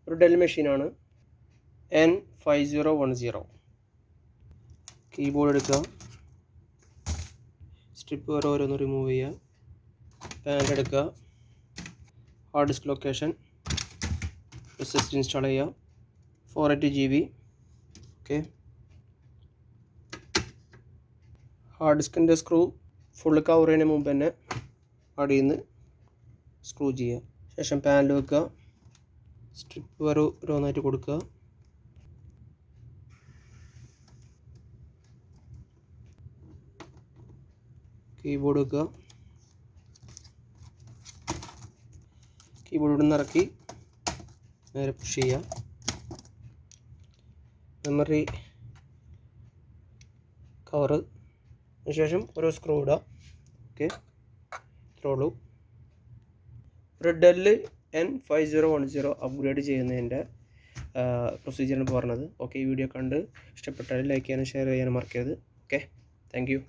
ഒരു ഡെൽ മെഷീനാണ് N5010. Keyboard എടുക്കുക, സ്ട്രിപ്പ് ഓരോന്ന് റിമൂവ് ചെയ്യുക, പാനൽ എടുക്കുക, hard disk location SSD install ചെയ്യുക, 480 GB. ഓക്കെ, ഹാർഡ് ഡിസ്കിൻ്റെ സ്ക്രൂ ഫുള്ള് കവർ ചെയ്യുന്നതിന് മുമ്പ് തന്നെ അടിയിൽ നിന്ന് സ്ക്രൂ ചെയ്യുക. ശേഷം പാനൽ വെക്കുക, സ്ട്രിപ്പ് ഓരോന്നായിട്ട് കൊടുക്കുക, കീബോർഡ് വെക്കുക, കീബോർഡ് നിന്ന് ഇറക്കി നേരെ പുഷ് ചെയ്യുക. മെമ്മറി കവറ് ശേഷം ഓരോ സ്ക്രൂ ഇടുക. ഓക്കെ, ഇത്രേ ഉള്ളൂ. ഒരു ഡെൽ N5010 അപ്ഗ്രേഡ് ചെയ്യുന്നതിൻ്റെ പ്രൊസീജിയറാണ് പറഞ്ഞത്. ഓക്കെ, ഈ വീഡിയോ കണ്ട് ഇഷ്ടപ്പെട്ടാൽ ലൈക്ക് ചെയ്യാനും ഷെയർ ചെയ്യാനും മറക്കരുത്. Okay, thank you.